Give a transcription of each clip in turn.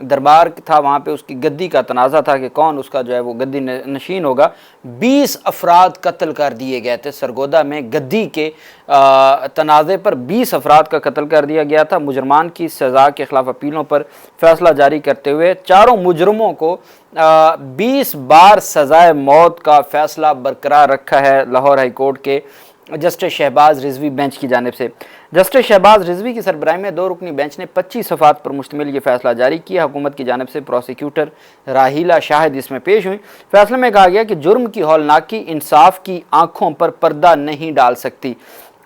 دربار تھا وہاں پہ اس کی گدی کا تنازع تھا کہ کون اس کا جو ہے وہ گدی نشین ہوگا. 20 افراد قتل کر دیے گئے تھے سرگودا میں گدی کے تنازع پر 20 افراد کا قتل کر دیا گیا تھا. مجرمان کی سزا کے خلاف اپیلوں پر فیصلہ جاری کرتے ہوئے چاروں مجرموں کو 20 بار سزائے موت کا فیصلہ برقرار رکھا ہے لاہور ہائی کورٹ کے جسٹس شہباز رضوی بینچ کی جانب سے. جسٹس شہباز رضوی کی سربراہی میں 2 رکنی بینچ نے 25 صفحات پر مشتمل یہ فیصلہ جاری کیا. حکومت کی جانب سے پروسیکیوٹر راہیلہ شاہد اس میں پیش ہوئی. فیصلے میں کہا گیا کہ جرم کی ہولناکی انصاف کی آنکھوں پر پردہ نہیں ڈال سکتی.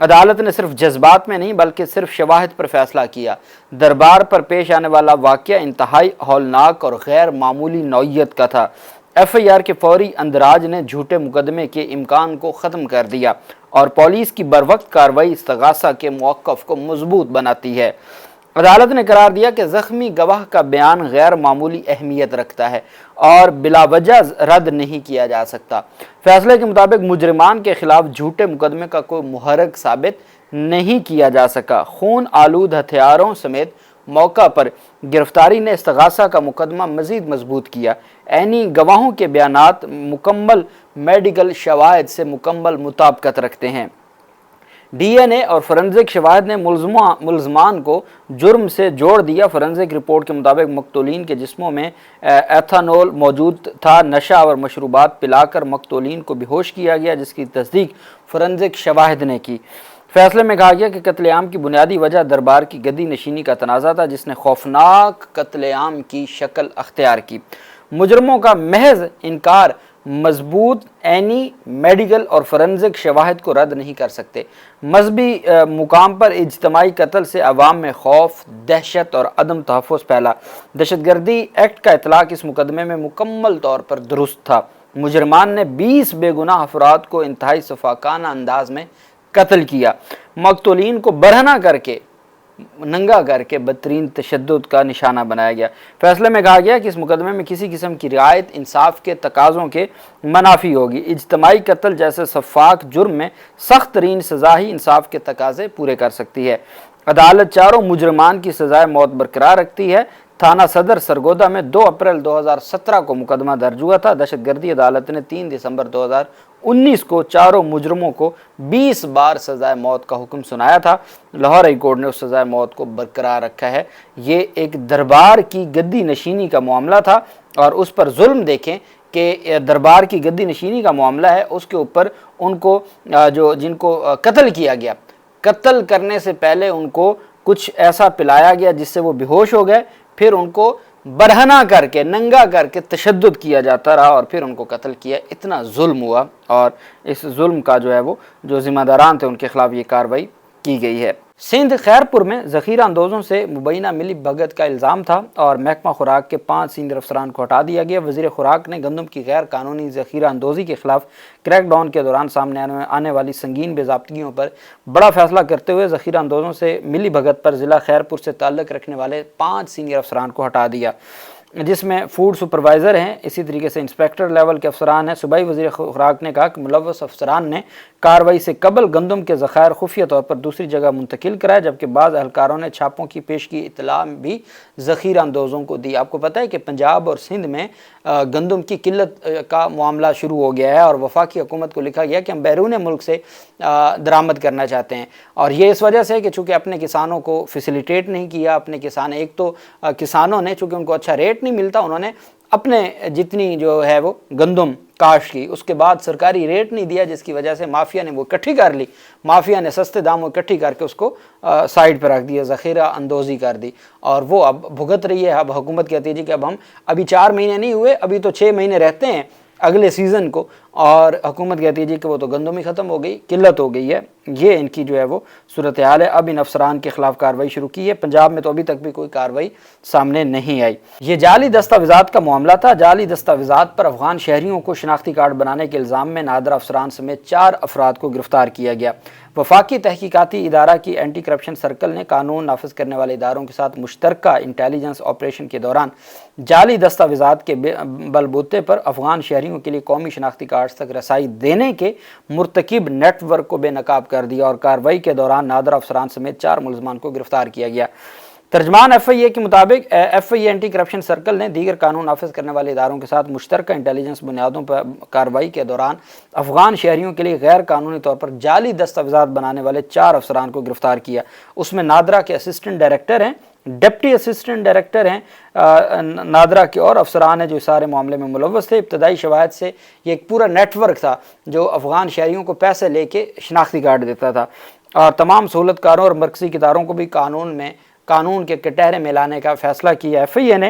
عدالت نے صرف جذبات میں نہیں بلکہ صرف شواہد پر فیصلہ کیا. دربار پر پیش آنے والا واقعہ انتہائی ہولناک اور غیر معمولی نوعیت کا تھا. ایف آئی آر کے فوری اندراج نے جھوٹے مقدمے کے امکان کو ختم کر دیا اور پولیس کی بروقت کارروائی استغاثہ کے موقف کو مضبوط بناتی ہے. عدالت نے قرار دیا کہ زخمی گواہ کا بیان غیر معمولی اہمیت رکھتا ہے اور بلا وجہ رد نہیں کیا جا سکتا. فیصلے کے مطابق مجرمان کے خلاف جھوٹے مقدمے کا کوئی محرک ثابت نہیں کیا جا سکا. خون آلود ہتھیاروں سمیت موقع پر گرفتاری نے استغاثہ کا مقدمہ مزید مضبوط کیا. عینی گواہوں کے بیانات مکمل میڈیکل شواہد سے مکمل مطابقت رکھتے ہیں. ڈی این اے اور فورنزک شواہد نے ملزمان کو جرم سے جوڑ دیا. فورنزک رپورٹ کے مطابق مقتولین کے جسموں میں ایتھانول موجود تھا. نشہ اور مشروبات پلا کر مقتولین کو بے ہوش کیا گیا جس کی تصدیق فورنزک شواہد نے کی. فیصلے میں کہا گیا کہ قتل عام کی بنیادی وجہ دربار کی گدی نشینی کا تنازع تھا جس نے خوفناک قتل عام کی شکل اختیار کی. مجرموں کا محض انکار مضبوط عینی میڈیکل اور فورنزک شواہد کو رد نہیں کر سکتے. مذہبی مقام پر اجتماعی قتل سے عوام میں خوف، دہشت اور عدم تحفظ پھیلا. دہشت گردی ایکٹ کا اطلاق اس مقدمے میں مکمل طور پر درست تھا. مجرمان نے 20 بے گناہ افراد کو انتہائی شفاقانہ انداز میں قتل کیا. مقتولین کو برہنہ کر کے ننگا کر کے بدترین تشدد کا نشانہ بنایا گیا. فیصلے میں کہا گیا کہ اس مقدمے میں کسی قسم کی رعایت انصاف کے تقاضوں کے منافی ہوگی. اجتماعی قتل جیسے شفاق جرم میں سخت ترین سزا ہی انصاف کے تقاضے پورے کر سکتی ہے. عدالت چاروں مجرمان کی سزائے موت برقرار رکھتی ہے. تھانہ صدر سرگودا میں 2 اپریل 2017 کو مقدمہ درج ہوا تھا. دہشت گردی عدالت نے 3 دسمبر 2019 کو چاروں مجرموں کو 20 بار سزائے موت کا حکم سنایا تھا. لاہور ہائی کورٹ نے اس سزائے موت کو برقرار رکھا ہے. یہ ایک دربار کی گدی نشینی کا معاملہ تھا اور اس پر ظلم دیکھیں کہ دربار کی گدی نشینی کا معاملہ ہے. اس کے اوپر ان کو جن کو قتل کیا گیا، قتل کرنے سے پہلے ان کو کچھ ایسا پلایا گیا جس سے وہ بے ہوش ہو گئے، پھر ان کو برہنہ کر کے ننگا کر کے تشدد کیا جاتا رہا اور پھر ان کو قتل کیا. اتنا ظلم ہوا اور اس ظلم کا جو ہے وہ جو ذمہ داران تھے ان کے خلاف یہ کارروائی کی گئی ہے. سندھ خیرپور میں ذخیرہ اندوزوں سے مبینہ ملی بھگت کا الزام تھا اور محکمہ خوراک کے 5 سینئر افسران کو ہٹا دیا گیا. وزیر خوراک نے گندم کی غیر قانونی ذخیرہ اندوزی کے خلاف کریک ڈاؤن کے دوران سامنے آنے والی سنگین بے ضابطگیوں پر بڑا فیصلہ کرتے ہوئے ذخیرہ اندوزوں سے ملی بھگت پر ضلع خیرپور سے تعلق رکھنے والے 5 سینئر افسران کو ہٹا دیا، جس میں فوڈ سپروائزر ہیں، اسی طریقے سے انسپیکٹر لیول کے افسران ہیں. صوبائی وزیر خوراک نے کہا کہ ملوث افسران نے کارروائی سے قبل گندم کے ذخائر خفیہ طور پر دوسری جگہ منتقل کرائے، جبکہ بعض اہلکاروں نے چھاپوں کی پیش کی اطلاع بھی ذخیرہ اندوزوں کو دی. آپ کو پتہ ہے کہ پنجاب اور سندھ میں گندم کی قلت کا معاملہ شروع ہو گیا ہے اور وفاقی حکومت کو لکھا گیا کہ ہم بیرون ملک سے درآمد کرنا چاہتے ہیں، اور یہ اس وجہ سے کہ چونکہ اپنے کسانوں کو فیسیلیٹیٹ نہیں کیا. اپنے کسان ایک تو کسانوں نے چونکہ ان کو اچھا ریٹ نہیں ملتا، انہوں نے اپنے جتنی جو ہے وہ گندم کاشت کی، اس کے بعد سرکاری ریٹ نہیں دیا، جس کی وجہ سے مافیا نے وہ اکٹھی کر لی. مافیا نے سستے داموں اکٹھی کر کے اس کو سائڈ پہ رکھ دیا، ذخیرہ اندوزی کر دی اور وہ اب بھگت رہی ہے. اب حکومت کہتی ہے جی کہ اب ہم ابھی 4 مہینے نہیں ہوئے، ابھی تو 6 مہینے رہتے ہیں اگلے سیزن کو، اور حکومت کہتی ہے جی کہ وہ تو گندم ہی ختم ہو گئی، قلت ہو گئی ہے. یہ ان کی جو ہے وہ صورتحال ہے. اب ان افسران کے خلاف کارروائی شروع کی ہے. پنجاب میں تو ابھی تک بھی کوئی کارروائی سامنے نہیں آئی. یہ جعلی دستاویزات کا معاملہ تھا. جعلی دستاویزات پر افغان شہریوں کو شناختی کارڈ بنانے کے الزام میں نادر افسران سمیت 4 افراد کو گرفتار کیا گیا. وفاقی تحقیقاتی ادارہ کی اینٹی کرپشن سرکل نے قانون نافذ کرنے والے اداروں کے ساتھ مشترکہ انٹیلیجنس آپریشن کے دوران جعلی دستاویزات کے بل بوتے پر افغان شہریوں کے لیے قومی شناختی کارڈز تک رسائی دینے کے مرتکب نیٹ ورک کو بے نقاب کر دیا اور کارروائی کے دوران نادر افسران سمیت 4 ملزمان کو گرفتار کیا گیا. ترجمان ایف آئی اے کے مطابق ایف آئی اے اینٹی کرپشن سرکل نے دیگر قانون نافذ کرنے والے اداروں کے ساتھ مشترکہ انٹیلیجنس بنیادوں پر کارروائی کے دوران افغان شہریوں کے لیے غیر قانونی طور پر جعلی دستاویزات بنانے والے 4 افسران کو گرفتار کیا۔ اس میں نادرا کے اسسٹنٹ ڈائریکٹر ہیں، ڈپٹی اسسٹنٹ ڈائریکٹر ہیں نادرا کے، اور افسران ہیں جو سارے معاملے میں ملوث تھے۔ ابتدائی شواہد سے یہ ایک پورا نیٹ ورک تھا جو افغان شہریوں کو پیسے لے کے شناختی کارڈ دیتا تھا، اور تمام سہولت کاروں اور مرکزی اداروں کو بھی قانون کے کٹہرے میں لانے کا فیصلہ کیا ایف آئی اے نے۔